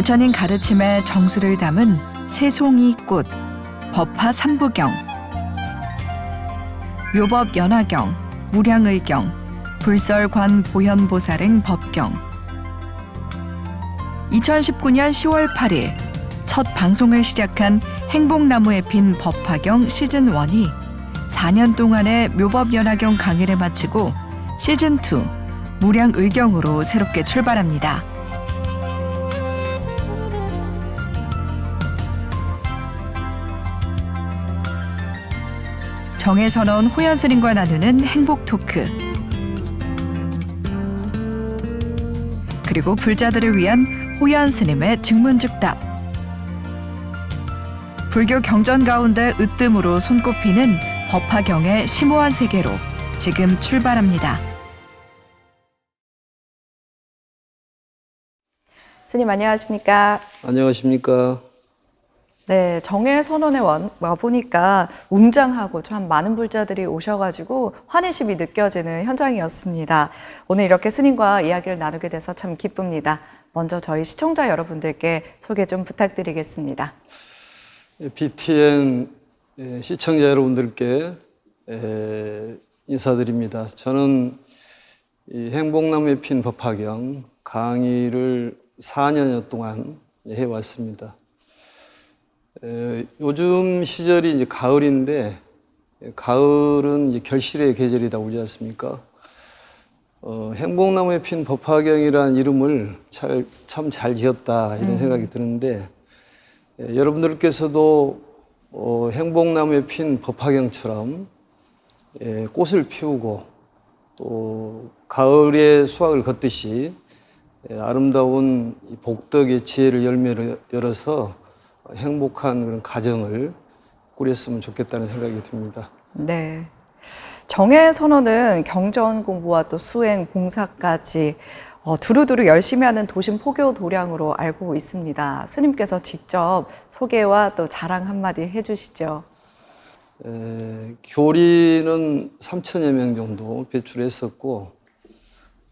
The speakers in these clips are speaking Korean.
부처님 가르침에 정수를 담은 새송이 꽃, 법화 삼부경, 묘법 연화경, 무량의경, 불설관 보현보살행 법경. 2019년 10월 8일 첫 방송을 시작한 행복나무에 핀 법화경 시즌1이 4년 동안의 묘법 연화경 강의를 마치고 시즌2 무량의경으로 새롭게 출발합니다. 정혜선원 호연스님과 나누는 행복 토크, 그리고 불자들을 위한 호연스님의 증문즉답. 불교 경전 가운데 으뜸으로 손꼽히는 법화경의 심오한 세계로 지금 출발합니다. 스님 안녕하십니까? 안녕하십니까? 네, 정혜선원에 와보니까 웅장하고 참 많은 불자들이 오셔가지고 환희심이 느껴지는 현장이었습니다. 오늘 이렇게 스님과 이야기를 나누게 돼서 참 기쁩니다. 먼저 저희 시청자 여러분들께 소개 좀 부탁드리겠습니다. BTN 시청자 여러분들께 인사드립니다. 저는 이 행복나무에 핀 법화경 강의를 4년여 동안 해왔습니다. 요즘 시절이 이제 가을인데, 가을은 이제 결실의 계절이다 그러지 않습니까? 행복나무에 핀 법화경이라는 이름을 참 잘 지었다 이런 생각이 드는데, 여러분들께서도 행복나무에 핀 법화경처럼 꽃을 피우고 또 가을의 수확을 걷듯이 아름다운 복덕의 지혜를 열어서 행복한 그런 가정을 꾸렸으면 좋겠다는 생각이 듭니다. 네. 정혜선원은 경전 공부와 또 수행, 봉사까지 두루두루 열심히 하는 도심 포교 도량으로 알고 있습니다. 스님께서 직접 소개와 또 자랑 한마디 해주시죠. 교리는 3천여 명 정도 배출했었고,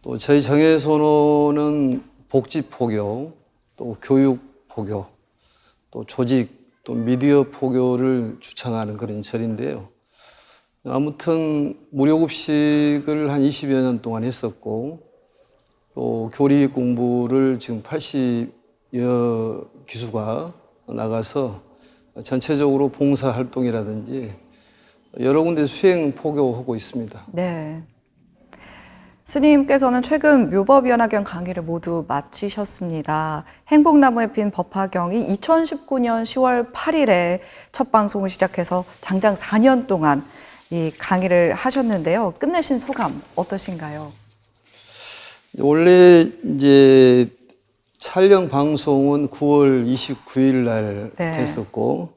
또 저희 정혜선원은 복지 포교, 또 교육 포교, 또 조직, 또 미디어 포교를 주창하는 그런 절인데요. 아무튼 무료급식을 한 20여 년 동안 했었고, 또 교리 공부를 지금 80여 기수가 나가서 전체적으로 봉사 활동이라든지 여러 군데 수행 포교하고 있습니다. 네. 스님께서는 최근 묘법연화경 강의를 모두 마치셨습니다. 행복나무에 핀 법화경이 2019년 10월 8일에 첫 방송을 시작해서 장장 4년 동안 이 강의를 하셨는데요. 끝내신 소감 어떠신가요? 원래 이제 촬영 방송은 9월 29일 날 했었고,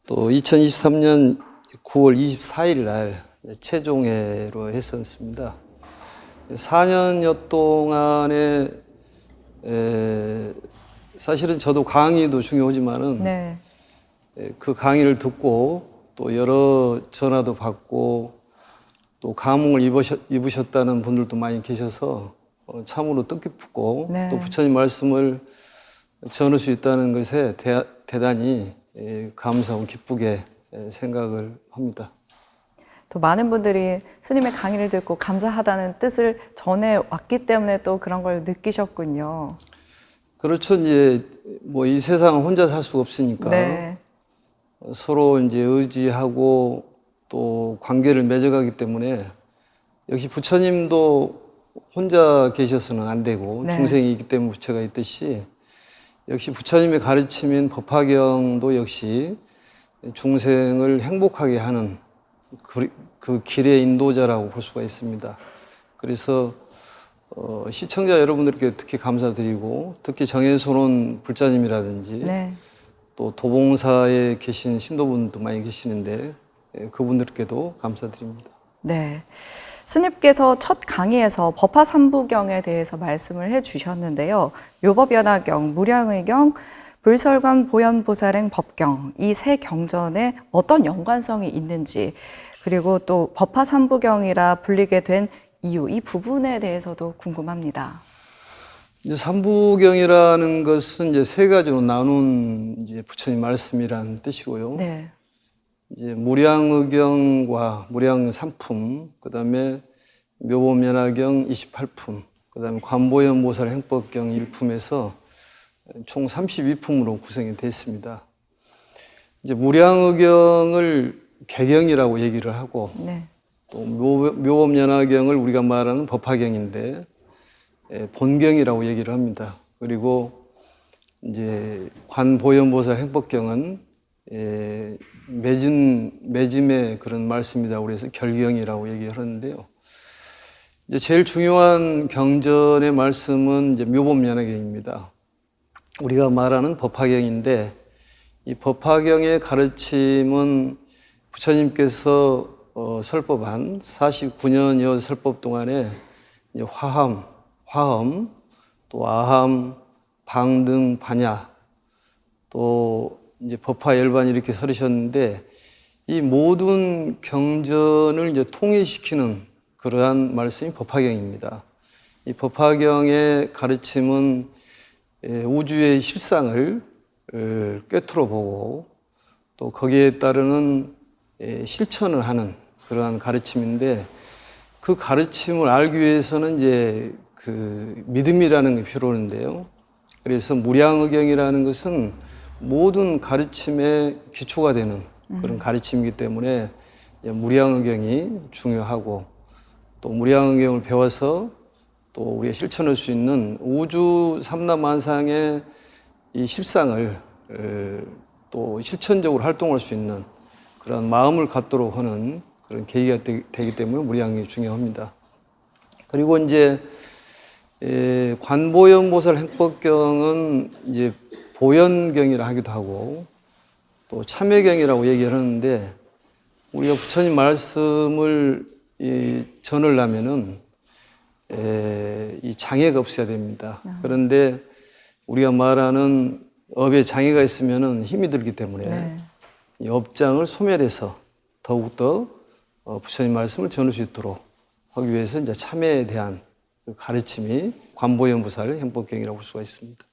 또 2023년 9월 24일 날 최종회로 했었습니다. 4년여 동안에 사실은 저도 강의도 중요하지만은 그 강의를 듣고 또 여러 전화도 받고 또 감흥을 입으셨다는 분들도 많이 계셔서 참으로 뜻깊고 또 부처님 말씀을 전할 수 있다는 것에 대단히 감사하고 기쁘게 생각을 합니다. 또 많은 분들이 스님의 강의를 듣고 감사하다는 뜻을 전해왔기 때문에 또 그런 걸 느끼셨군요. 그렇죠. 이제 뭐 이 세상은 혼자 살 수가 없으니까 서로 이제 의지하고 또 관계를 맺어가기 때문에 역시 부처님도 혼자 계셔서는 안 되고 중생이 있기 때문에 부처가 있듯이 역시 부처님의 가르침인 법화경도 역시 중생을 행복하게 하는 그 길의 인도자라고 볼 수가 있습니다. 그래서 시청자 여러분들께 특히 감사드리고, 특히 정혜선원 불자님이라든지 또 도봉사에 계신 신도분도 많이 계시는데 그분들께도 감사드립니다. 네. 스님께서 첫 강의에서 법화 삼부경에 대해서 말씀을 해주셨는데요. 묘법연화경, 무량의경, 불설관 보현보살행 법경, 이 세 경전에 어떤 연관성이 있는지, 그리고 또 법화 삼부경이라 불리게 된 이유, 이 부분에 대해서도 궁금합니다. 이제 삼부경이라는 것은 이제 세 가지로 나눈 이제 부처님 말씀이라는 뜻이고요. 네. 이제 무량의경과 무량삼품, 그다음에 묘보면화경 28품, 그다음에 관보현보살 행법경 1품에서 총 32품으로 구성이 되어 있습니다. 이제 무량의경을 개경이라고 얘기를 하고 네. 또 묘법연화경을 우리가 말하는 법화경인데 본경이라고 얘기를 합니다. 그리고 이제 관보현보살 행법경은 매짐의 그런 말씀이다. 그래서 결경이라고 얘기를 하는데요. 이제 제일 중요한 경전의 말씀은 이제 묘법연화경입니다. 우리가 말하는 법화경인데 이 법화경의 가르침은 부처님께서 설법한 49년여 설법 동안에 이제 화엄, 또 아함, 방등, 반야, 또 이제 법화열반 이렇게 설으셨는데 이 모든 경전을 이제 통일시키는 그러한 말씀이 법화경입니다. 이 법화경의 가르침은 우주의 실상을 꿰뚫어 보고 또 거기에 따르는 실천을 하는 그러한 가르침인데 그 가르침을 알기 위해서는 이제 그 믿음이라는 게 필요한데요. 그래서 무량의경이라는 것은 모든 가르침의 기초가 되는 그런 가르침이기 때문에 무량의경이 중요하고 또 무량의경을 배워서 또 우리가 실천할 수 있는 우주 삼라만상의 이 실상을 또 실천적으로 활동할 수 있는 그런 마음을 갖도록 하는 그런 계기가 되기 때문에 무량이 중요합니다. 그리고 이제 관보현보살 행법경은 이제 보현경이라 하기도 하고 또 참회경이라고 얘기를 하는데 우리가 부처님 말씀을 전하려면은 이 장애가 없어야 됩니다. 그런데 우리가 말하는 업에 장애가 있으면은 힘이 들기 때문에 이 업장을 소멸해서 더욱더 부처님 말씀을 전할 수 있도록 하기 위해서 이제 참회에 대한 그 가르침이 관보현보살 행법경이라고 볼 수가 있습니다.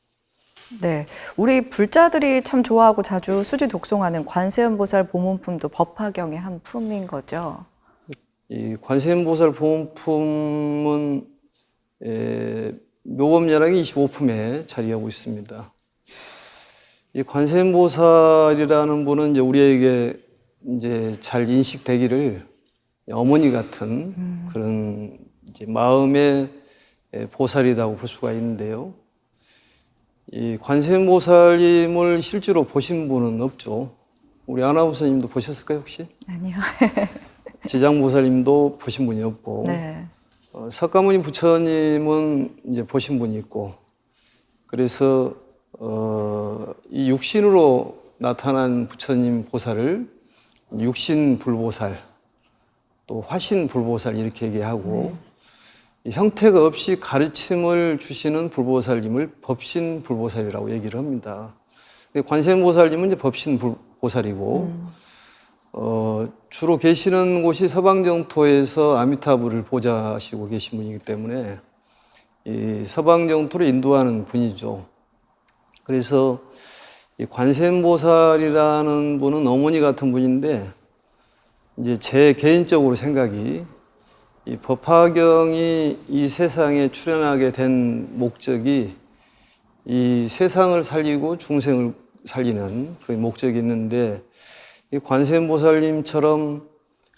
네, 우리 불자들이 참 좋아하고 자주 수지 독송하는 관세음보살 보문품도 법화경의 한 품인 거죠. 이 관세음보살 보문품은 묘법연화경 25품에 자리하고 있습니다. 이 관세음보살이라는 분은 이제 우리에게 이제 잘 인식되기를 어머니 같은 그런 이제 마음의 보살이라고 볼 수가 있는데요. 이 관세음보살님을 실제로 보신 분은 없죠. 우리 아나운서님도 보셨을까요, 혹시? 아니요. 지장보살님도 보신 분이 없고, 네. 석가모니 부처님은 이제 보신 분이 있고, 그래서 이 육신으로 나타난 부처님 보살을 육신불보살, 또 화신불보살 이렇게 얘기하고 형태가 없이 가르침을 주시는 불보살님을 법신불보살이라고 얘기를 합니다. 관세음보살님은 이제 법신보살이고 주로 계시는 곳이 서방정토에서 아미타불을 보좌하시고 계신 분이기 때문에 이 서방정토를 인도하는 분이죠. 그래서 이 관세음보살이라는 분은 어머니 같은 분인데 이제 제 개인적으로 생각이 이 법화경이 이 세상에 출현하게 된 목적이 이 세상을 살리고 중생을 살리는 그 목적이 있는데 이 관세음보살님처럼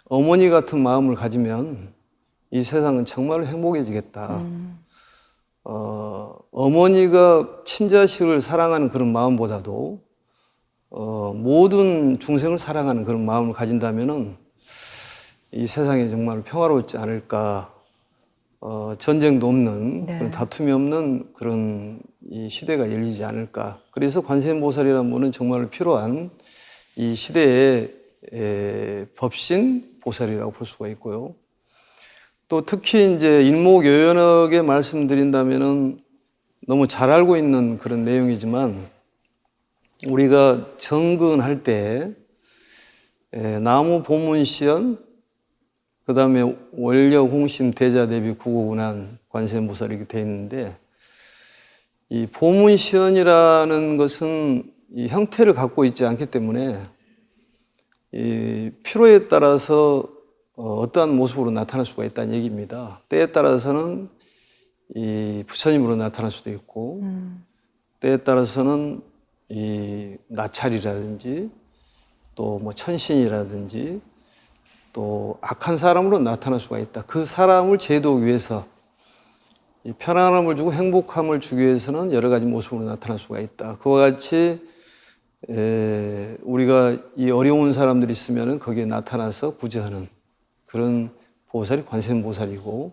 어머니 같은 마음을 가지면 이 세상은 정말 행복해지겠다. 어머니가 친자식을 사랑하는 그런 마음보다도 모든 중생을 사랑하는 그런 마음을 가진다면은 이 세상이 정말 평화롭지 않을까. 전쟁도 없는 그런 다툼이 없는 그런 이 시대가 열리지 않을까. 그래서 관세음보살이라는 분은 정말 필요한 이 시대의 법신 보살이라고 볼 수가 있고요. 또 특히 이제 일목요연하게 말씀드린다면은 너무 잘 알고 있는 그런 내용이지만 우리가 정근할 때 나무 보문시연 그 다음에 원력 홍심 대자 대비 구고군한 관세음보살 이렇게 돼 있는데 이 보문시연이라는 것은 이 형태를 갖고 있지 않기 때문에 이 필요에 따라서 어떠한 모습으로 나타날 수가 있다는 얘기입니다. 때에 따라서는 이 부처님으로 나타날 수도 있고, 때에 따라서는 이 나찰이라든지, 또 뭐 천신이라든지, 또 악한 사람으로 나타날 수가 있다. 그 사람을 제도하기 위해서, 이 편안함을 주고 행복함을 주기 위해서는 여러 가지 모습으로 나타날 수가 있다. 그와 같이 우리가 이 어려운 사람들이 있으면 거기에 나타나서 구제하는 그런 보살이 관세음보살이고,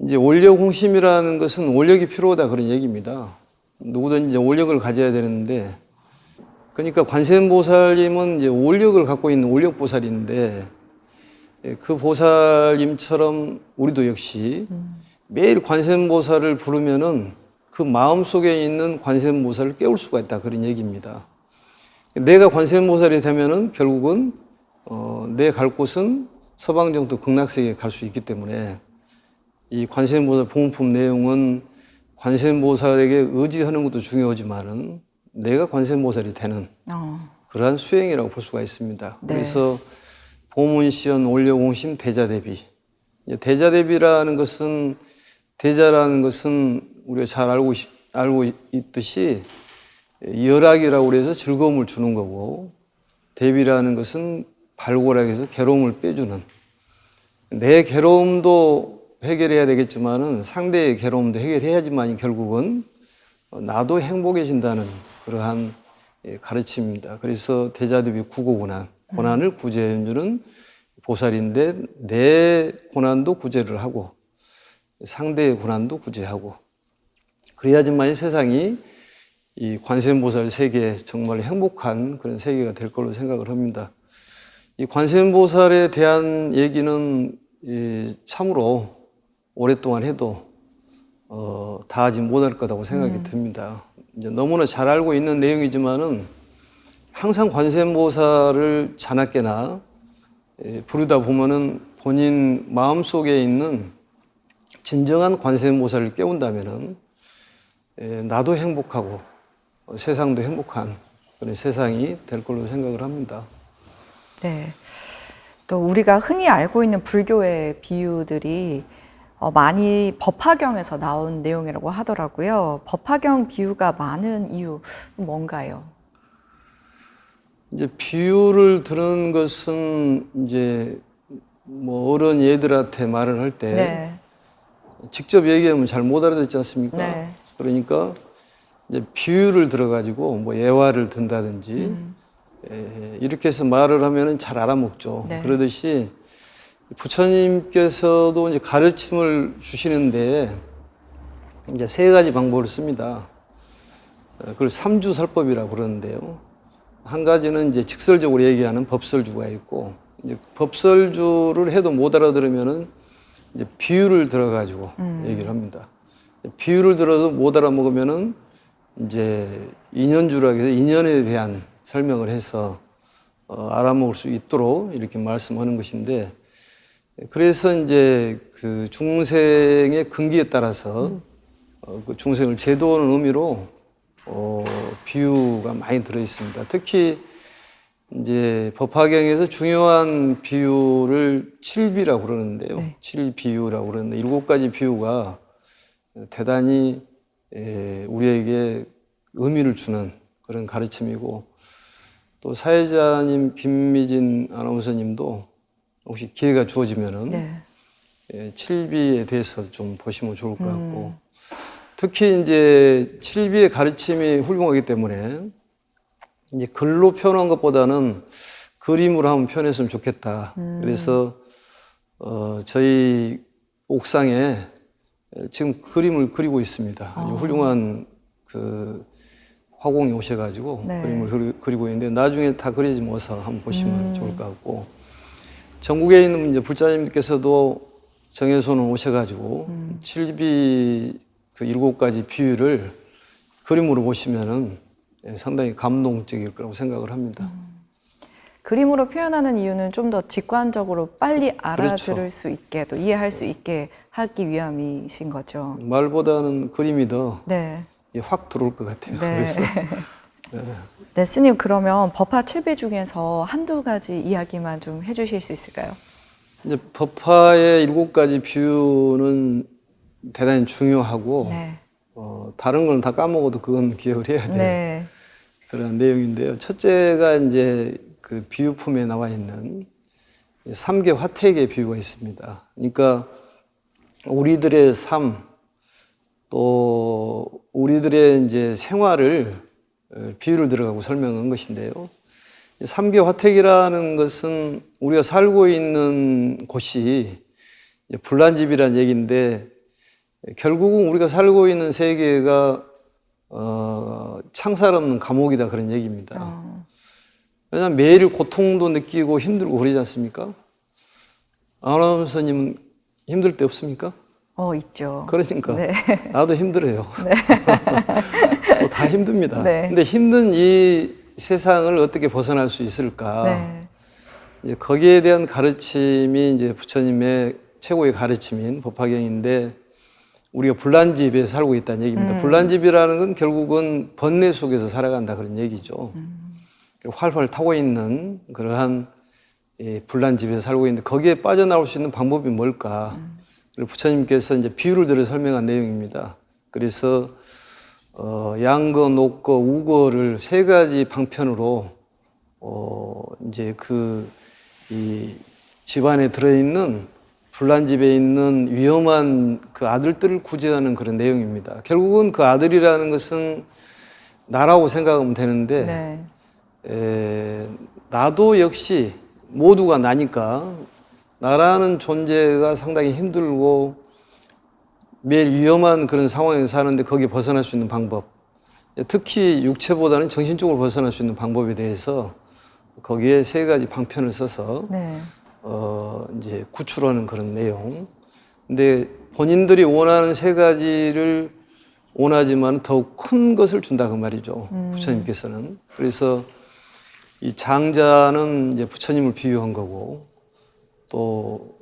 이제 올력홍심이라는 것은 올력이 필요하다 그런 얘기입니다. 누구든지 이제 올력을 가져야 되는데, 그러니까 관세음보살님은 이제 올력을 갖고 있는 올력보살인데, 그 보살님처럼 우리도 역시 매일 관세음보살을 부르면은 그 마음 속에 있는 관세음보살을 깨울 수가 있다 그런 얘기입니다. 내가 관세음보살이 되면은 결국은 내 갈 곳은 서방정토 극락세계에 갈 수 있기 때문에 이 관세음보살 보문품 내용은 관세음보살에게 의지하는 것도 중요하지만은 내가 관세음보살이 되는 그러한 수행이라고 볼 수가 있습니다. 네. 그래서 보문시연 올려공심 대자대비. 대자대비라는 것은 대자라는 것은 우리가 잘 알고 있듯이 열악이라고 그래서 즐거움을 주는 거고, 대비라는 것은 발골하기 위해서 괴로움을 빼주는, 내 괴로움도 해결해야 되겠지만은 상대의 괴로움도 해결해야지만 결국은 나도 행복해진다는 그러한 가르침입니다. 그래서 대자대비 구고고난, 고난을 구제해주는 보살인데 내 고난도 구제를 하고 상대의 고난도 구제하고, 그래야지만 세상이 이 관세음보살 세계 정말 행복한 그런 세계가 될 걸로 생각을 합니다. 이 관세음보살에 대한 얘기는 참으로 오랫동안 해도 다 하지 못할 거라고 생각이 듭니다. 이제 너무나 잘 알고 있는 내용이지만은 항상 관세음보살을 자나깨나 부르다 보면은 본인 마음속에 있는 진정한 관세음보살을 깨운다면은 나도 행복하고 세상도 행복한 그런 세상이 될 걸로 생각을 합니다. 네. 또 우리가 흔히 알고 있는 불교의 비유들이 많이 법화경에서 나온 내용이라고 하더라고요. 법화경 비유가 많은 이유 뭔가요? 이제 비유를 들은 것은 이제 뭐 어른 얘들한테 말을 할 때 네. 직접 얘기하면 잘 못 알아듣지 않습니까? 네. 그러니까 이제 비유를 들어가지고 뭐 예화를 든다든지 이렇게 해서 말을 하면은 잘 알아먹죠. 네. 그러듯이 부처님께서도 이제 가르침을 주시는데 이제 세 가지 방법을 씁니다. 그걸 삼주설법이라고 그러는데요. 한 가지는 이제 직설적으로 얘기하는 법설주가 있고, 이제 법설주를 해도 못 알아들으면은 이제 비유를 들어가지고 얘기를 합니다. 비유를 들어도 못 알아먹으면은 이제 인연주라고 해서 인연에 대한 설명을 해서 알아먹을 수 있도록 이렇게 말씀하는 것인데, 그래서 이제 그 중생의 근기에 따라서 그 중생을 제도하는 의미로 비유가 많이 들어 있습니다. 특히 이제 법화경에서 중요한 비유를 칠비라고 그러는데요. 네. 칠비유라고 그러는데 7가지 비유가 대단히 우리에게 의미를 주는 그런 가르침이고, 또 사회자님 김미진 아나운서님도 혹시 기회가 주어지면은 네. 칠비에 대해서 좀 보시면 좋을 것 같고, 특히 이제 칠비의 가르침이 훌륭하기 때문에 이제 글로 표현한 것보다는 그림으로 한번 표현했으면 좋겠다. 그래서 저희 옥상에 지금 그림을 그리고 있습니다. 아주 훌륭한 그 화공이 오셔가지고 네. 그림을 그리고 있는데 나중에 다 그려지면 어서 한번 보시면 좋을 것 같고, 전국에 있는 이제 불자님께서도 정해소는 오셔가지고 칠비 그 7가지 비유를 그림으로 보시면은 상당히 감동적일 거라고 생각을 합니다. 그림으로 표현하는 이유는 좀 더 직관적으로 빨리 알아들을 그렇죠. 수 있게 또 이해할 수 있게 하기 위함이신 거죠. 말보다는 그림이 더 네. 확 들어올 것 같아요. 네. 그래서 네, 스님 그러면 법화 7배 중에서 한두 가지 이야기만 좀 해주실 수 있을까요? 이제 법화의 7가지 비유는 대단히 중요하고 네. 다른 건 다 까먹어도 그건 기억을 해야 돼요. 네. 그런 내용인데요. 첫째가 이제 그 비유품에 나와 있는 3개 화택의 비유가 있습니다. 그러니까 우리들의 삶, 또 우리들의 이제 생활을 비유를 들어가고 설명한 것인데요. 3개 화택이라는 것은 우리가 살고 있는 곳이 불난집이라는 얘기인데 결국은 우리가 살고 있는 세계가 창살 없는 감옥이다 그런 얘기입니다. 왜냐하면 매일 고통도 느끼고 힘들고 그러지 않습니까? 아나운서님은 힘들 때 없습니까? 있죠. 그러니까 네. 나도 힘들어요. 또 다 힘듭니다. 네. 근데 힘든 이 세상을 어떻게 벗어날 수 있을까? 네. 이제 거기에 대한 가르침이 이제 부처님의 최고의 가르침인 법화경인데 우리가 불난집에 살고 있다는 얘기입니다. 불난집이라는 건 결국은 번뇌 속에서 살아간다 그런 얘기죠. 활활 타고 있는 그러한 불난집에서 살고 있는데 거기에 빠져나올 수 있는 방법이 뭘까? 그리고 부처님께서 이제 비유를 들어 설명한 내용입니다. 그래서 양거, 녹거, 우거를 3가지 방편으로 이제 이 집안에 들어있는 불난집에 있는 위험한 그 아들들을 구제하는 그런 내용입니다. 결국은 그 아들이라는 것은 나라고 생각하면 되는데 네. 나도 역시 모두가 나니까 나라는 존재가 상당히 힘들고 매일 위험한 그런 상황에서 사는데 거기에 벗어날 수 있는 방법, 특히 육체보다는 정신적으로 벗어날 수 있는 방법에 대해서 거기에 3가지 방편을 써서 네. 이제 구출하는 그런 내용. 근데 본인들이 원하는 3가지를 원하지만 더욱 큰 것을 준다 그 말이죠. 부처님께서는. 그래서 이 장자는 이제 부처님을 비유한 거고 또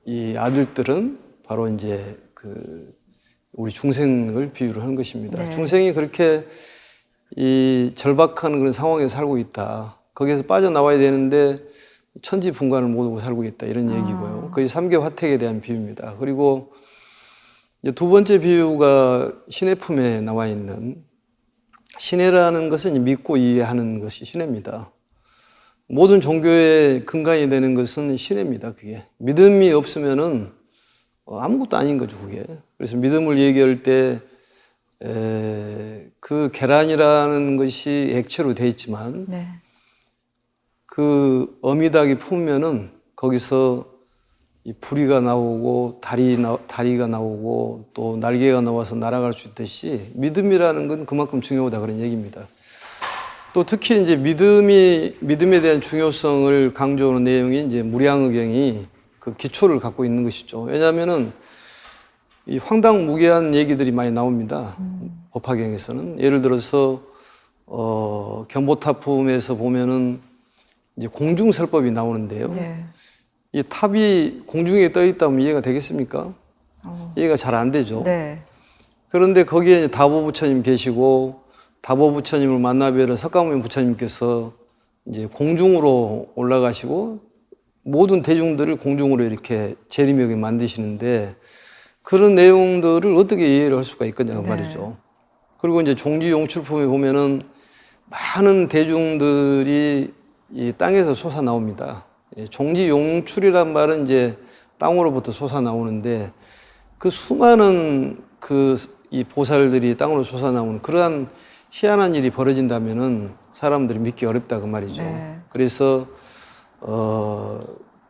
이 아들들은 바로 이제 우리 중생을 비유를 한 것입니다. 네. 중생이 그렇게 이 절박한 그런 상황에 살고 있다. 거기에서 빠져나와야 되는데 천지분간을 못하고 살고 있다. 이런 얘기고요. 그게 3개 화택에 대한 비유입니다. 그리고 이제 2번째 비유가 신의 품에 나와 있는 신혜라는 것은 믿고 이해하는 것이 신혜입니다. 모든 종교의 근간이 되는 것은 신혜입니다. 그게 믿음이 없으면은 아무것도 아닌 거죠. 그게. 그래서 믿음을 얘기할 때 그 계란이라는 것이 액체로 되어 있지만 네. 그 어미닭이 품으면은 거기서 이 부리가 나오고 다리가 나오고 또 날개가 나와서 날아갈 수 있듯이 믿음이라는 건 그만큼 중요하다 그런 얘기입니다. 또 특히 이제 믿음에 대한 중요성을 강조하는 내용이 이제 무량의경이 그 기초를 갖고 있는 것이죠. 왜냐하면은 이 황당무계한 얘기들이 많이 나옵니다. 법화경에서는 예를 들어서 견보탑품에서 보면은 이제 공중설법이 나오는데요. 네. 이 탑이 공중에 떠 있다면 이해가 되겠습니까? 이해가 잘 안 되죠. 네. 그런데 거기에 다보 부처님 계시고 다보 부처님을 만나 뵈러 석가모니 부처님께서 이제 공중으로 올라가시고 모든 대중들을 공중으로 이렇게 재림하게 만드시는데 그런 내용들을 어떻게 이해를 할 수가 있겠냐 그 말이죠. 그리고 이제 종지용출품에 보면은 많은 대중들이 이 땅에서 솟아 나옵니다. 종지용출이란 말은 이제 땅으로부터 솟아 나오는데 그 수많은 이 보살들이 땅으로 솟아 나오는 그러한 희한한 일이 벌어진다면은 사람들이 믿기 어렵다 그 말이죠. 네. 그래서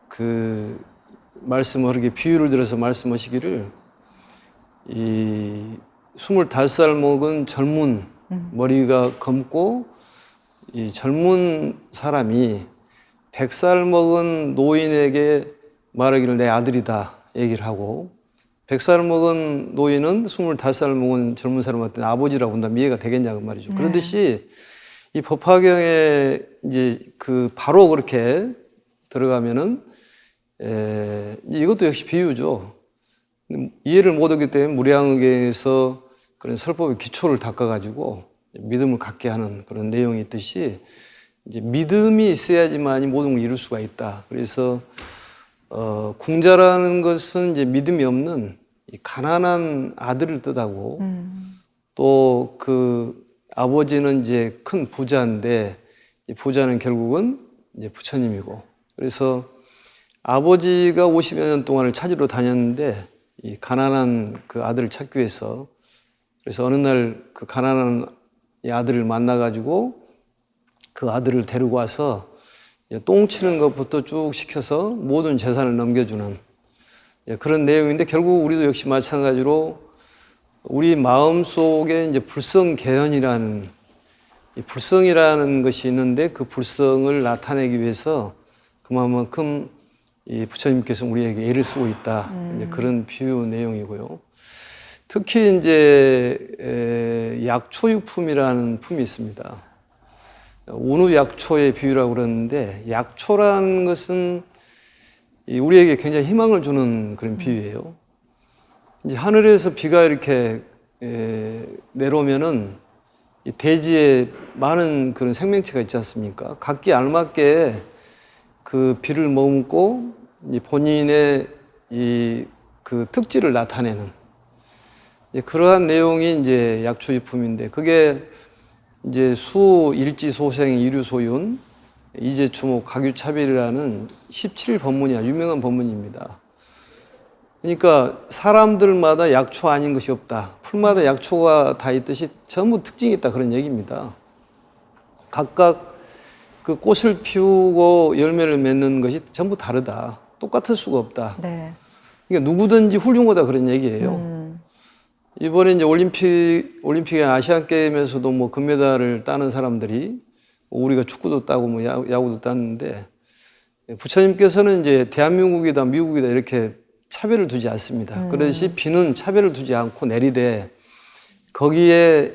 그 말씀을 그렇게 비유를 들어서 말씀하시기를 이 25살 먹은 젊은 머리가 검고 이 젊은 사람이 100살 먹은 노인에게 말하기를 내 아들이다 얘기를 하고 100살 먹은 노인은 25살 먹은 젊은 사람한테 아버지라고 한다면 이해가 되겠냐 그 말이죠. 그런듯이 이 법화경에 이제 바로 그렇게 들어가면은 이것도 역시 비유죠. 이해를 못하기 때문에 무량의경에서 그런 설법의 기초를 닦아가지고 믿음을 갖게 하는 그런 내용이 있듯이 이제 믿음이 있어야지만이 모든 걸 이룰 수가 있다. 그래서 궁자라는 것은 이제 믿음이 없는 이 가난한 아들을 뜻하고 또 그 아버지는 이제 큰 부자인데 이 부자는 결국은 이제 부처님이고 그래서 아버지가 50여 년 동안을 찾으러 다녔는데 이 가난한 그 아들을 찾기 위해서 그래서 어느 날 그 가난한 이 아들을 만나가지고 그 아들을 데리고 와서 똥 치는 것부터 쭉 시켜서 모든 재산을 넘겨주는 그런 내용인데 결국 우리도 역시 마찬가지로 우리 마음 속에 이제 불성계연이라는 이 불성이라는 것이 있는데 그 불성을 나타내기 위해서 그만큼 이 부처님께서 우리에게 애를 쓰고 있다. 이제 그런 비유 내용이고요. 특히 이제 약초육품이라는 품이 있습니다. 운우약초의 비유라고 그러는데 약초라는 것은 우리에게 굉장히 희망을 주는 그런 비유예요. 이제 하늘에서 비가 이렇게 내려오면은 이 대지에 많은 그런 생명체가 있지 않습니까? 각기 알맞게 그 비를 머금고 본인의 이 그 특질을 나타내는 그러한 내용이 이제 약초유품인데 그게 이제 수, 일지, 소생, 이류, 소윤, 이제, 추목, 가규, 차별이라는 17법문이야 유명한 법문입니다. 그러니까 사람들마다 약초 아닌 것이 없다. 풀마다 약초가 다 있듯이 전부 특징이 있다 그런 얘기입니다. 각각 그 꽃을 피우고 열매를 맺는 것이 전부 다르다. 똑같을 수가 없다. 네. 그러니까 누구든지 훌륭하다 그런 얘기예요. 이번에 이제 올림픽에 아시안 게임에서도 뭐 금메달을 따는 사람들이 우리가 축구도 따고 뭐 야구도 땄는데 부처님께서는 이제 대한민국이다 미국이다 이렇게 차별을 두지 않습니다. 그러듯이 비는 차별을 두지 않고 내리되 거기에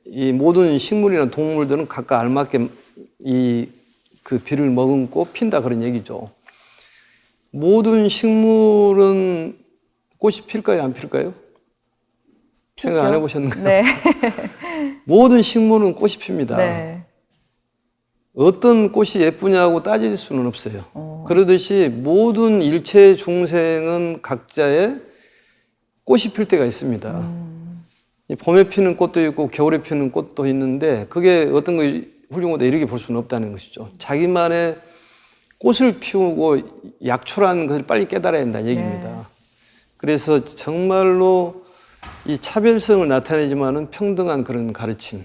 이 모든 식물이나 동물들은 각각 알맞게 이 그 비를 머금고 핀다 그런 얘기죠. 모든 식물은 꽃이 필까요? 안 필까요? 생각 안 해보셨는가요? 네. 모든 식물은 꽃이 핍니다. 네. 어떤 꽃이 예쁘냐고 따질 수는 없어요. 그러듯이 모든 일체 중생은 각자의 꽃이 필 때가 있습니다. 봄에 피는 꽃도 있고 겨울에 피는 꽃도 있는데 그게 어떤 거 훌륭하다 이렇게 볼 수는 없다는 것이죠. 자기만의 꽃을 피우고 약초라는 것을 빨리 깨달아야 한다는 얘기입니다. 네. 그래서 정말로 이 차별성을 나타내지만은 평등한 그런 가르침,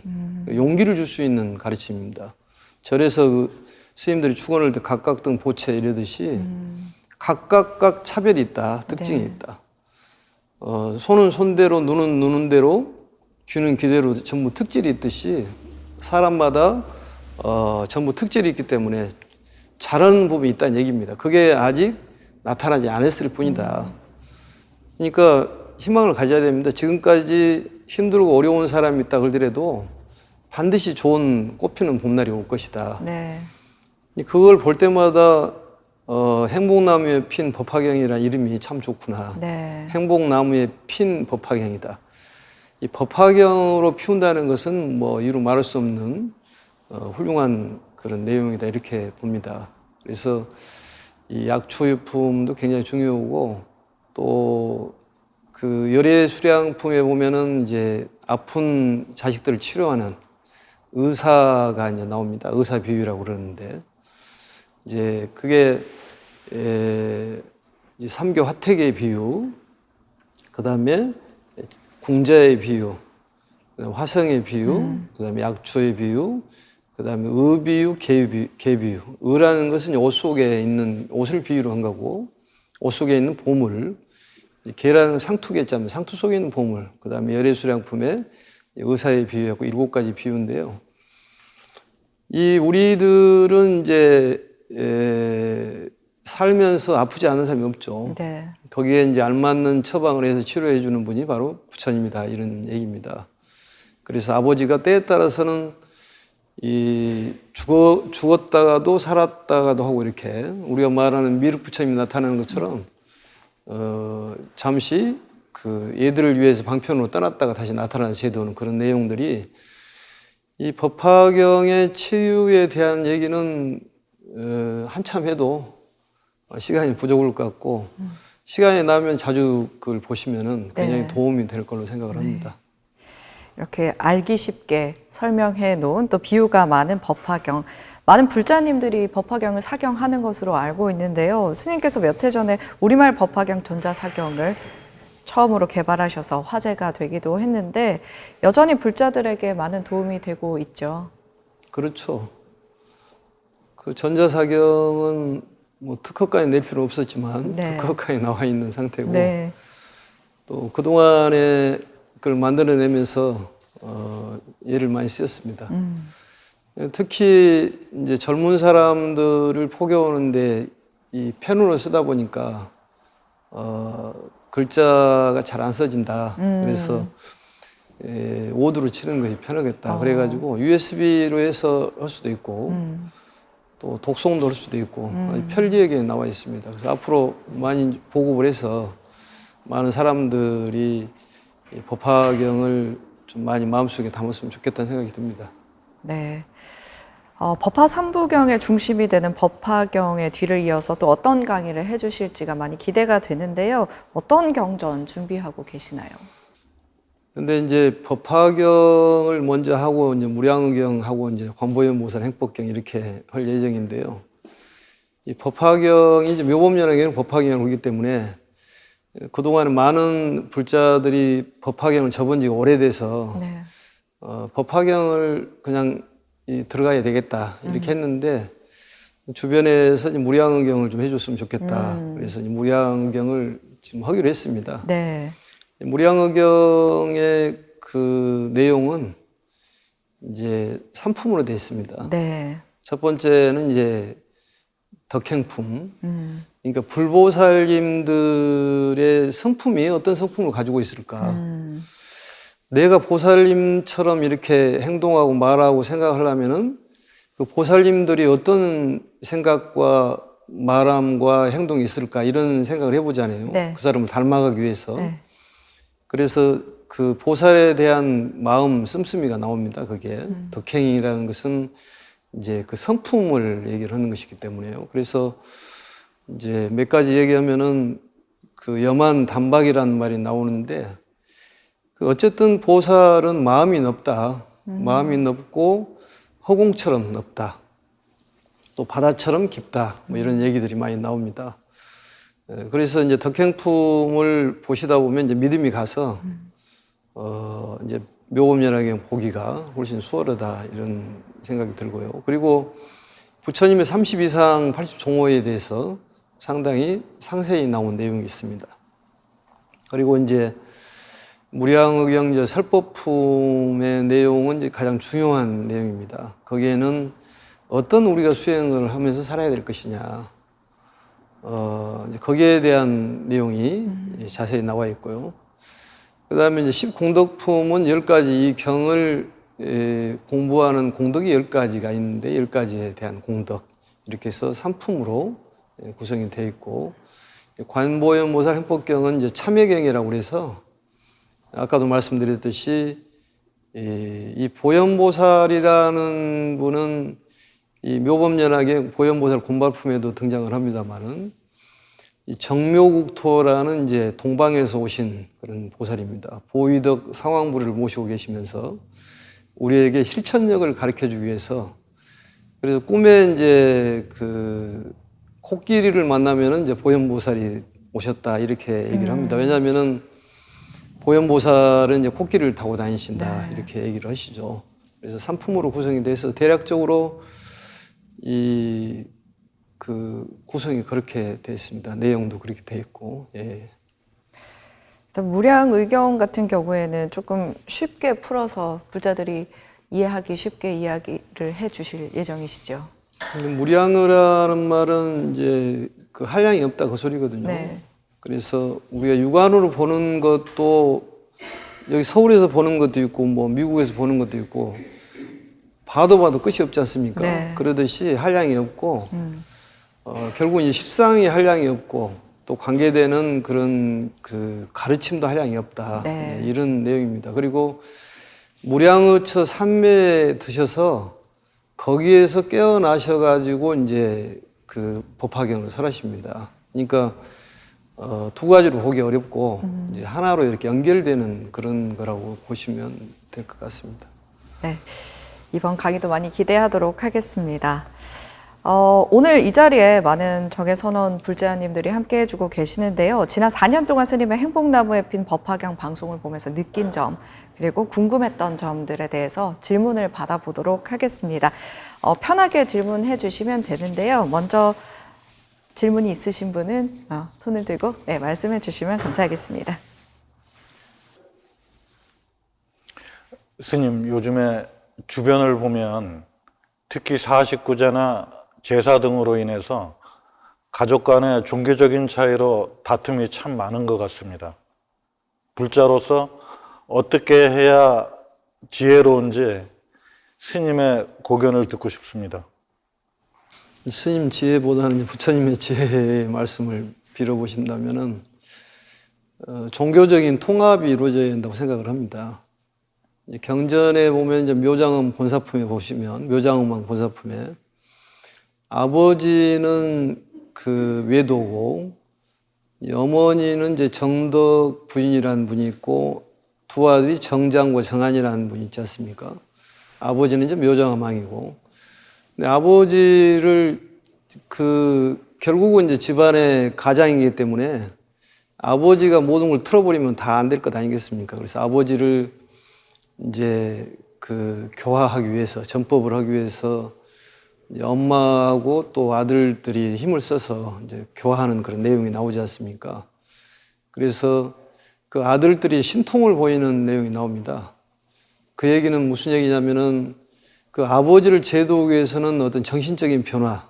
용기를 줄 수 있는 가르침입니다. 절에서 그 스님들이 축원할 때 각각 등 보채 이러듯이 각각 차별이 있다, 특징이 네. 있다. 손은 손대로, 눈은 눈은 대로, 귀는 귀대로 전부 특질이 있듯이 사람마다 전부 특질이 있기 때문에 잘하는 부분이 있다는 얘기입니다. 그게 아직 나타나지 않았을 뿐이다. 그러니까 희망을 가져야 됩니다. 지금까지 힘들고 어려운 사람이 있다 그러더라도 반드시 좋은 꽃피는 봄날이 올 것이다. 네. 그걸 볼 때마다 행복나무에 핀 법화경이라는 이름이 참 좋구나. 네. 행복나무에 핀 법화경이다. 이 법화경으로 피운다는 것은 뭐 이루 말할 수 없는 훌륭한 그런 내용이다 이렇게 봅니다. 그래서 이 약초유품도 굉장히 중요하고 또 그 열애수량품에 보면은 이제 아픈 자식들을 치료하는 의사가 이제 나옵니다. 의사 비유라고 그러는데 이제 그게 이제 삼교 화택의 비유, 그 다음에 궁자의 비유, 그다음에 화성의 비유, 그다음에 약초의 비유, 그다음에 의비유, 개비유. 의라는 것은 옷 속에 있는 옷을 비유로 한 거고, 옷 속에 있는 보물. 개라는 상투개자면 상투 속에 있는 보물. 그다음에 열애수량품에 의사의 비유였고 7가지 비유인데요. 이 우리들은 이제 살면서 아프지 않은 사람이 없죠. 네. 거기에 이제 알맞는 처방을 해서 치료해 주는 분이 바로 부처님이다 이런 얘기입니다. 그래서 아버지가 때에 따라서는 이 죽었다가도 살았다가도 하고 이렇게 우리가 말하는 미륵 부처님이 나타나는 것처럼 잠시 그 얘들을 위해서 방편으로 떠났다가 다시 나타나는 제도는 그런 내용들이 이 법화경의 치유에 대한 얘기는 한참 해도 시간이 부족할 것 같고 시간이 나면 자주 그걸 보시면은 굉장히 네. 도움이 될 걸로 생각을 합니다. 이렇게 알기 쉽게 설명해 놓은 또 비유가 많은 법화경. 많은 불자님들이 법화경을 사경하는 것으로 알고 있는데요. 스님께서 몇 해 전에 우리말 법화경 전자사경을 처음으로 개발하셔서 화제가 되기도 했는데 여전히 불자들에게 많은 도움이 되고 있죠. 그렇죠. 그 전자사경은 뭐 특허까지 낼 필요 없었지만 네. 특허까지 나와 있는 상태고 네. 또 그동안에 그걸 만들어내면서 예를 많이 쓰였습니다. 특히 이제 젊은 사람들을 포교하는데 이 펜으로 쓰다 보니까 글자가 잘 안 써진다. 그래서 오드로 치는 것이 편하겠다. 그래가지고 USB로 해서 할 수도 있고 또 독송도 할 수도 있고 아주 편리하게 나와 있습니다. 그래서 앞으로 많이 보급을 해서 많은 사람들이 이 법화경을 좀 많이 마음속에 담았으면 좋겠다는 생각이 듭니다. 네. 법화 삼부경의 중심이 되는 법화경의 뒤를 이어서 또 어떤 강의를 해주실지가 많이 기대가 되는데요. 어떤 경전 준비하고 계시나요? 근데 이제 법화경을 먼저 하고 이제 무량의경하고 이제 관보현보살 행법경 이렇게 할 예정인데요. 이 법화경이 이제 묘법연화경은 법화경을 오기 때문에 그동안에 많은 불자들이 법화경을 접은 지가 오래돼서 네. 법화경을 그냥 들어가야 되겠다 이렇게 했는데 주변에서 이제 무량의경을 좀 해줬으면 좋겠다. 그래서 이제 무량의경을 지금 하기로 했습니다. 네. 무량의경의 그 내용은 이제 3품으로 되어 있습니다. 네. 첫 번째는 이제 덕행품. 그러니까 불보살님들의 성품이 어떤 성품을 가지고 있을까? 내가 보살님처럼 이렇게 행동하고 말하고 생각하려면은 그 보살님들이 어떤 생각과 말함과 행동이 있을까? 이런 생각을 해보잖아요. 네. 그 사람을 닮아가기 위해서. 네. 그래서 그 보살에 대한 마음 씀씀이가 나옵니다. 그게 덕행이라는 것은 이제 그 성품을 얘기를 하는 것이기 때문에요. 그래서 이제 몇 가지 얘기하면은 그 염한 단박이라는 말이 나오는데 그 어쨌든 보살은 마음이 넓다. 마음이 넓고 허공처럼 넓다. 또 바다처럼 깊다. 뭐 이런 얘기들이 많이 나옵니다. 그래서 이제 덕행품을 보시다 보면 이제 믿음이 가서 이제 묘법연화경 보기가 훨씬 수월하다 이런 생각이 들고요. 그리고 부처님의 30 이상 80 종호에 대해서 상당히 상세히 나온 내용이 있습니다. 그리고 이제 무량의경 설법품의 내용은 이제 가장 중요한 내용입니다. 거기에는 어떤 우리가 수행을 하면서 살아야 될 것이냐, 이제 거기에 대한 내용이 자세히 나와 있고요. 그 다음에 이제 10공덕품은 10가지 이 경을 공부하는 공덕이 10가지가 있는데 10가지에 대한 공덕 이렇게 해서 3품으로 구성이 되어 있고 관보현보살 행법경은 이제 참회경이라고 그래서 아까도 말씀드렸듯이 이 보현보살이라는 분은 이 묘법연화경 보현보살 곤발품에도 등장을 합니다만은 이 정묘국토라는 이제 동방에서 오신 그런 보살입니다. 보위덕 상황부를 모시고 계시면서 우리에게 실천력을 가르쳐 주기 위해서 그래서 꿈에 이제 그 코끼리를 만나면은 이제 보현보살이 오셨다 이렇게 얘기를 합니다. 왜냐하면은 보현보살은 이제 코끼리를 타고 다니신다 이렇게 얘기를 하시죠. 그래서 3품으로 구성이 돼서 대략적으로 이 그 구성이 그렇게 되어 있습니다. 내용도 그렇게 되어 있고. 예. 무량의경 같은 경우에는 조금 쉽게 풀어서 불자들이 이해하기 쉽게 이야기를 해주실 예정이시죠? 무량의라는 말은 이제 그 한량이 없다 그 소리거든요. 네. 그래서 우리가 육안으로 보는 것도 여기 서울에서 보는 것도 있고 뭐 미국에서 보는 것도 있고 봐도 끝이 없지 않습니까? 네. 그러듯이 한량이 없고 결국 이제 실상이 한량이 없고 또 관계되는 그런 그 가르침도 한량이 없다. 네. 네, 이런 내용입니다. 그리고 무량의처 삼매 드셔서 거기에서 깨어나셔가지고 이제 그 법화경을 설하십니다. 그러니까 두 가지로 보기 어렵고 이제 하나로 이렇게 연결되는 그런 거라고 보시면 될 것 같습니다. 네, 이번 강의도 많이 기대하도록 하겠습니다. 오늘 이 자리에 많은 정예선원 불자님들이 함께 해주고 계시는데요. 지난 4년 동안 스님의 행복나무에 핀 법화경 방송을 보면서 느낀 점, 그리고 궁금했던 점들에 대해서 질문을 받아보도록 하겠습니다. 편하게 질문해 주시면 되는데요. 먼저 질문이 있으신 분은 손을 들고 네, 말씀해 주시면 감사하겠습니다. 스님, 요즘에 주변을 보면 특히 49제나 제사 등으로 인해서 가족 간의 종교적인 차이로 다툼이 참 많은 것 같습니다. 불자로서 어떻게 해야 지혜로운지 스님의 고견을 듣고 싶습니다. 스님 지혜보다는 부처님의 지혜의 말씀을 빌어보신다면은 종교적인 통합이 이루어져야 된다고 생각을 합니다. 경전에 보면 이제 묘장엄 본사품에 보시면 묘장엄왕 본사품에 아버지는 그 외도고 어머니는 이제 정덕 부인이라는 분이 있고 두 아들이 정장과 정안이라는 분이 있지 않습니까? 아버지는 이제 묘장엄왕이고, 근데 아버지를 결국은 이제 집안의 가장이기 때문에 아버지가 모든 걸 틀어버리면 다 안 될 것 아니겠습니까? 그래서 아버지를 이제 교화하기 위해서, 전법을 하기 위해서 이제 엄마하고 또 아들들이 힘을 써서 이제 교화하는 그런 내용이 나오지 않습니까? 그래서 그 아들들이 신통을 보이는 내용이 나옵니다. 그 얘기는 무슨 얘기냐면은 그 아버지를 제도하기 위해서는 어떤 정신적인 변화,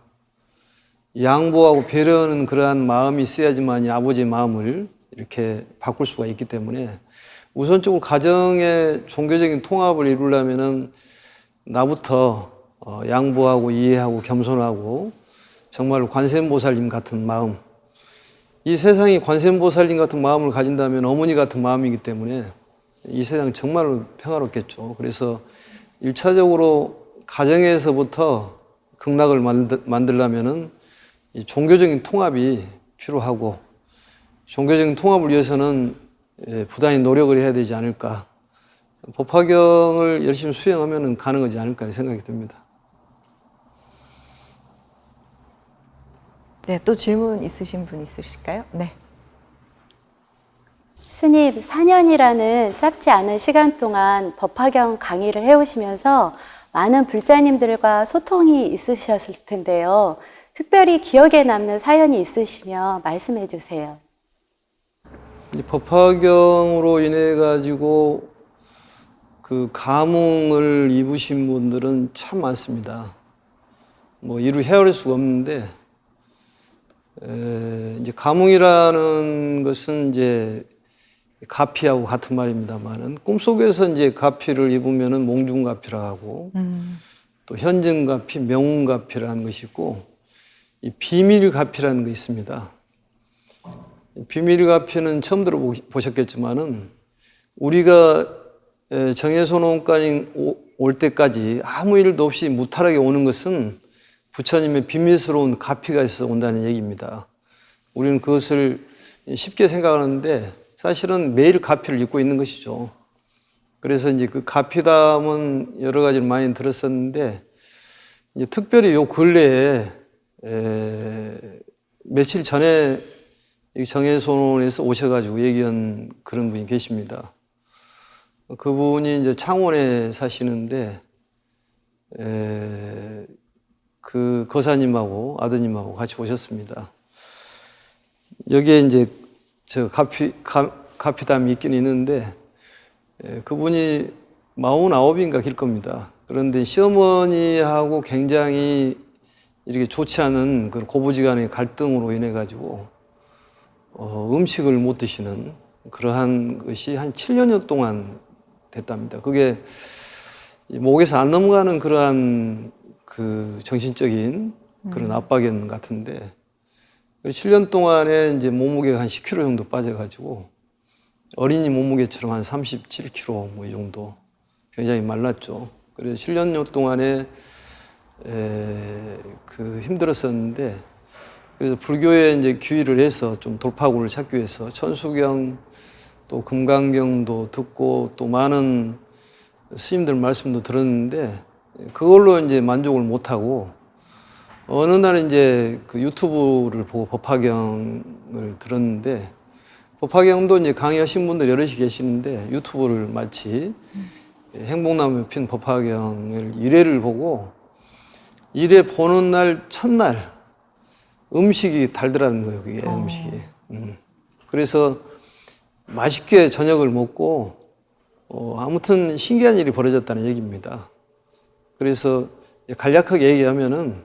양보하고 배려하는 그러한 마음이 있어야지만 아버지의 마음을 이렇게 바꿀 수가 있기 때문에 우선적으로 가정의 종교적인 통합을 이루려면은 나부터 양보하고 이해하고 겸손하고 정말 관세음보살님 같은 마음, 이 세상이 관세음보살님 같은 마음을 가진다면 어머니 같은 마음이기 때문에 이 세상 정말로 평화롭겠죠. 그래서 1차적으로 가정에서부터 극락을 만들려면은 이 종교적인 통합이 필요하고, 종교적인 통합을 위해서는 부단히 노력을 해야 되지 않을까. 법화경을 열심히 수행하면 가능하지 않을까 생각이 듭니다. 네, 또 질문 있으신 분 있으실까요? 네. 스님, 4년이라는 짧지 않은 시간 동안 법화경 강의를 해오시면서 많은 불자님들과 소통이 있으셨을 텐데요. 특별히 기억에 남는 사연이 있으시면 말씀해 주세요. 이 법화경으로 인해 가지고 그 감흥을 입으신 분들은 참 많습니다. 뭐 이루 헤아릴 수가 없는데, 이제 감흥이라는 것은 이제 가피하고 같은 말입니다만은 꿈속에서 이제 가피를 입으면은 몽중가피라 하고 또 현증가피, 명운가피라는 것이 있고 이 비밀가피라는 게 있습니다. 비밀가피는 처음 들어보셨겠지만은 우리가 정예선원까지 올 때까지 아무 일도 없이 무탈하게 오는 것은 부처님의 비밀스러운 가피가 있어서 온다는 얘기입니다. 우리는 그것을 쉽게 생각하는데 사실은 매일 가피를 입고 있는 것이죠. 그래서 이제 그 가피담은 여러 가지를 많이 들었었는데, 이제 특별히 요 근래에 며칠 전에 정예선원에서 오셔가지고 얘기한 그런 분이 계십니다. 그분이 이제 창원에 사시는데, 그 거사님하고 아드님하고 같이 오셨습니다. 여기에 이제 저 가피담이 있긴 있는데, 그분이 49인가 길 겁니다. 그런데 시어머니하고 굉장히 이렇게 좋지 않은 그 고부지간의 갈등으로 인해 가지고 음식을 못 드시는 그러한 것이 한 7년여 동안 됐답니다. 그게 목에서 안 넘어가는 그러한 그 정신적인 그런 압박이었는 것 같은데, 7년 동안에 이제 몸무게가 한 10kg 정도 빠져가지고 어린이 몸무게처럼 한 37kg 뭐 이 정도 굉장히 말랐죠. 그래서 7년 동안에 힘들었었는데 그래서 불교에 이제 귀의를 해서 좀 돌파구를 찾기 위해서 천수경 또 금강경도 듣고 또 많은 스님들 말씀도 들었는데 그걸로 이제 만족을 못하고 어느 날 이제 그 유튜브를 보고 법화경을 들었는데 법화경도 이제 강의하신 분들 여럿이 계시는데 유튜브를 마치 행복나무에 핀 법화경을 1회를 보고 1회 보는 날 첫날 음식이 달더라는 거예요. 그게 음식이. 그래서 맛있게 저녁을 먹고 아무튼 신기한 일이 벌어졌다는 얘기입니다. 그래서 간략하게 얘기하면은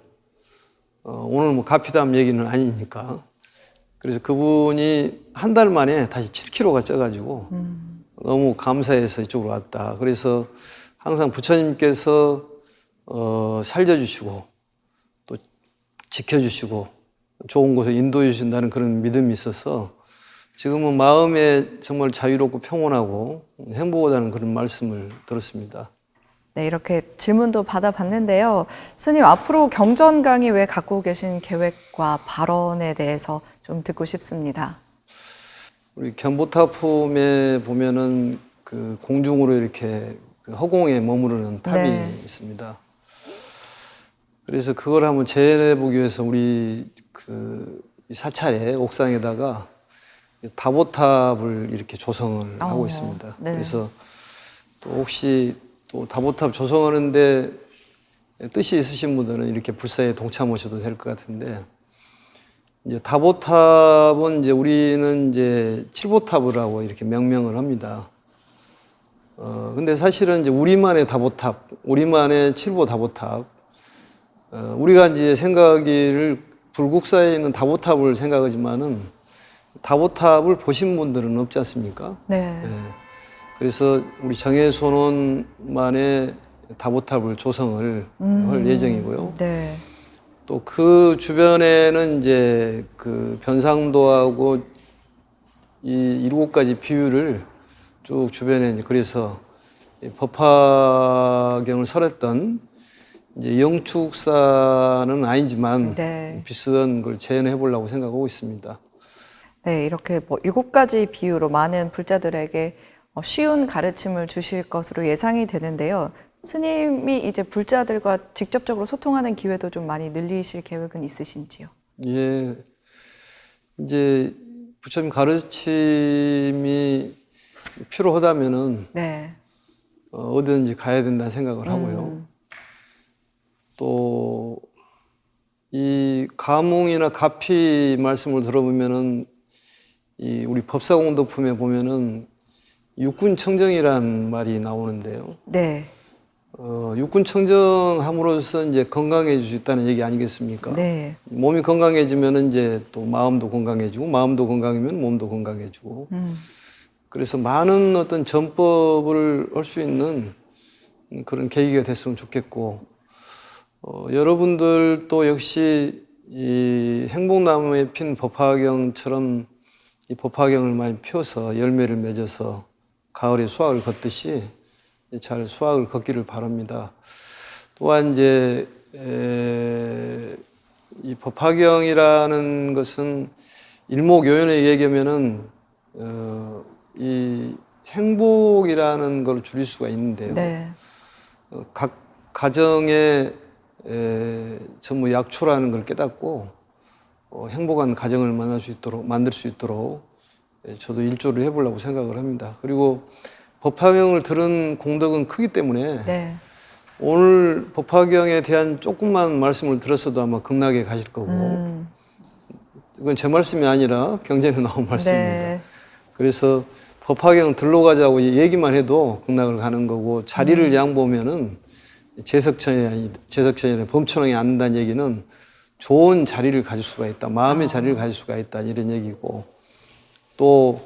오늘 뭐 가피담 얘기는 아니니까 그래서 그분이 한 달 만에 다시 7kg가 쪄가지고 너무 감사해서 이쪽으로 왔다. 그래서 항상 부처님께서 살려주시고 또 지켜주시고 좋은 곳에 인도해 주신다는 그런 믿음이 있어서 지금은 마음에 정말 자유롭고 평온하고 행복하다는 그런 말씀을 들었습니다. 네, 이렇게 질문도 받아봤는데요. 스님, 앞으로 경전 강의 외에 갖고 계신 계획과 발언에 대해서 좀 듣고 싶습니다. 우리 견보타품에 보면은 그 공중으로 이렇게 그 허공에 머무르는 탑이 네. 있습니다. 그래서 그걸 한번 재현해보기 위해서 우리 그 사찰의 옥상에다가 다보탑을 이렇게 조성을 하고 있습니다. 네. 그래서 또 혹시 또 다보탑 조성하는데 뜻이 있으신 분들은 이렇게 불사에 동참하셔도 될 것 같은데 이제 다보탑은 이제 우리는 이제 칠보탑이라고 이렇게 명명을 합니다. 근데 사실은 이제 우리만의 다보탑, 우리만의 칠보 다보탑, 우리가 이제 생각을 불국사에 있는 다보탑을 생각하지만은 다보탑을 보신 분들은 없지 않습니까? 네. 그래서 우리 정해손원만의 다보탑을 조성을 할 예정이고요. 네. 또 그 주변에는 이제 그 변상도하고 이 7가지 비유를 쭉 주변에 이제 그래서 법화경을 설했던 이제 영축사는 아니지만 네. 비슷한 걸 재현해 보려고 생각하고 있습니다. 네, 이렇게 뭐 7가지 비유로 많은 불자들에게 쉬운 가르침을 주실 것으로 예상이 되는데요. 스님이 이제 불자들과 직접적으로 소통하는 기회도 좀 많이 늘리실 계획은 있으신지요? 예. 이제 부처님 가르침이 필요하다면은 네. 어디든지 가야 된다는 생각을 하고요. 또 이 가몽이나 가피 말씀을 들어보면은 이 우리 법사공덕품에 보면은 육군청정이란 말이 나오는데요. 네. 육군청정함으로써 이제 건강해질 수 있다는 얘기 아니겠습니까? 네. 몸이 건강해지면은 이제 또 마음도 건강해지고, 마음도 건강하면 몸도 건강해지고. 그래서 많은 어떤 전법을 할 수 있는 그런 계기가 됐으면 좋겠고, 여러분들도 역시 이 행복나무에 핀 법화경처럼 이 법화경을 많이 펴서 열매를 맺어서 가을에 수확을 걷듯이 잘 수확을 걷기를 바랍니다. 또한 이제 이 법화경이라는 것은 일목요연에 얘기하면은 이 행복이라는 걸 줄일 수가 있는데요. 네. 각 가정에 전부 약초라는 걸 깨닫고 행복한 가정을 만들 수 있도록 저도 일조를 해보려고 생각을 합니다. 그리고 법화경을 들은 공덕은 크기 때문에 네. 오늘 법화경에 대한 조금만 말씀을 들었어도 아마 극락에 가실 거고 이건 제 말씀이 아니라 경전에 나온 말씀입니다. 네. 그래서 법화경 들러 가자고 얘기만 해도 극락을 가는 거고 자리를 양보면은 제석천이 범천왕이 앉는다는 얘기는 좋은 자리를 가질 수가 있다. 마음의 자리를 가질 수가 있다. 이런 얘기고 또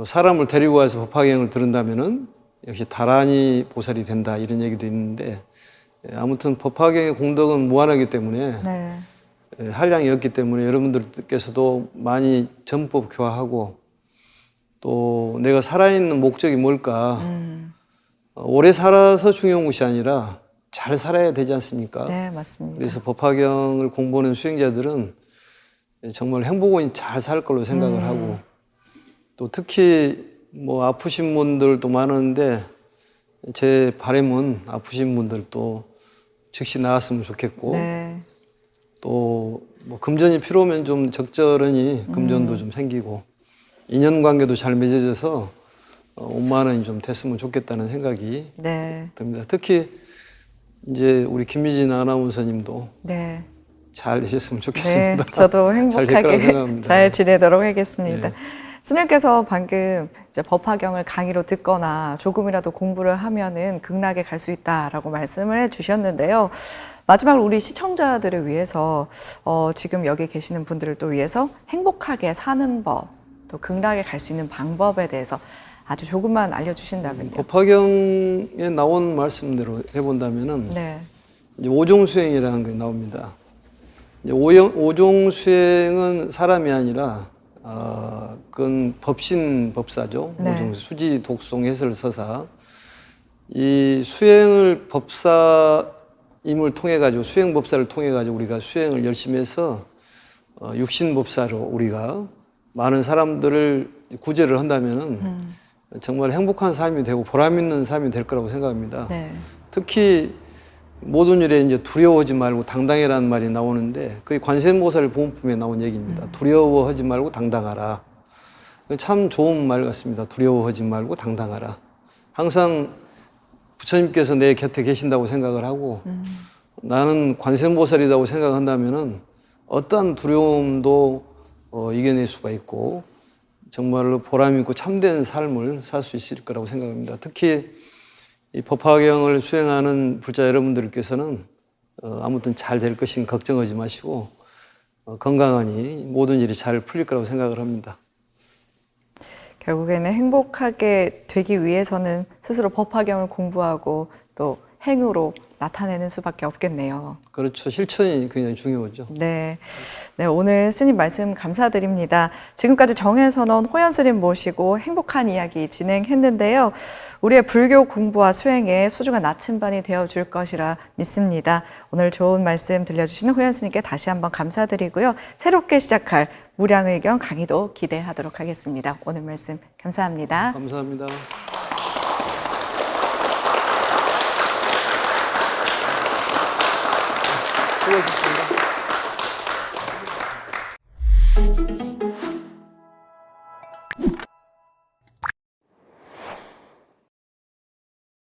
사람을 데리고 와서 법화경을 들은다면은 역시 다란이 보살이 된다. 이런 얘기도 있는데 아무튼 법화경의 공덕은 무한하기 때문에 네. 한량이었기 때문에 여러분들께서도 많이 전법 교화하고 또 내가 살아있는 목적이 뭘까? 오래 살아서 중요한 것이 아니라 잘 살아야 되지 않습니까? 네, 맞습니다. 그래서 법화경을 공부하는 수행자들은 정말 행복은 잘 살 걸로 생각을 하고 또 특히 뭐 아프신 분들도 많은데 제 바람은 아프신 분들도 즉시 나았으면 좋겠고 네. 또 뭐 금전이 필요하면 좀 적절하니 금전도 좀 생기고 인연관계도 잘 맺어져서 5만 원이 좀 됐으면 좋겠다는 생각이 네. 듭니다. 특히 이제 우리 김미진 아나운서님도 네. 잘 되셨으면 네, 좋겠습니다. 저도 잘 될 거라고 행복하게 생각합니다. 잘 지내도록 하겠습니다. 네. 스님께서 방금 이제 법화경을 강의로 듣거나 조금이라도 공부를 하면은 극락에 갈 수 있다라고 말씀을 해주셨는데요. 마지막으로 우리 시청자들을 위해서 지금 여기 계시는 분들을 또 위해서 행복하게 사는 법, 또 극락에 갈 수 있는 방법에 대해서 아주 조금만 알려주신다면요. 법화경에 나온 말씀대로 해본다면은 네, 이제 오종수행이라는 게 나옵니다. 이제 오종수행은 사람이 아니라 그건 법신 법사죠. 네. 오종수 수지 독송 해설 서사. 이 수행을 법사임을 통해 가지고 수행 법사를 통해 가지고 우리가 수행을 열심히 해서 육신 법사로 우리가 많은 사람들을 구제를 한다면은 정말 행복한 삶이 되고 보람 있는 삶이 될 거라고 생각합니다. 네, 특히 모든 일에 이제 두려워하지 말고 당당해라는 말이 나오는데 그게 관세음보살 보험품에 나온 얘기입니다. 두려워하지 말고 당당하라. 참 좋은 말 같습니다. 두려워하지 말고 당당하라. 항상 부처님께서 내 곁에 계신다고 생각을 하고 나는 관세음보살이라고 생각한다면은 어떠한 두려움도 이겨낼 수가 있고 정말로 보람 있고 참된 삶을 살 수 있을 거라고 생각합니다. 특히 이 법화경을 수행하는 불자 여러분들께서는 아무튼 잘 될 것인 걱정하지 마시고 건강하니 모든 일이 잘 풀릴 거라고 생각을 합니다. 결국에는 행복하게 되기 위해서는 스스로 법화경을 공부하고 또 행으로 나타내는 수밖에 없겠네요. 그렇죠. 실천이 굉장히 중요하죠. 네. 네, 오늘 스님 말씀 감사드립니다. 지금까지 정혜선원 호연 스님 모시고 행복한 이야기 진행했는데요. 우리의 불교 공부와 수행에 소중한 나침반이 되어줄 것이라 믿습니다. 오늘 좋은 말씀 들려주시는 호연 스님께 다시 한번 감사드리고요. 새롭게 시작할 무량의견 강의도 기대하도록 하겠습니다. 오늘 말씀 감사합니다. 감사합니다. 수고하셨습니다.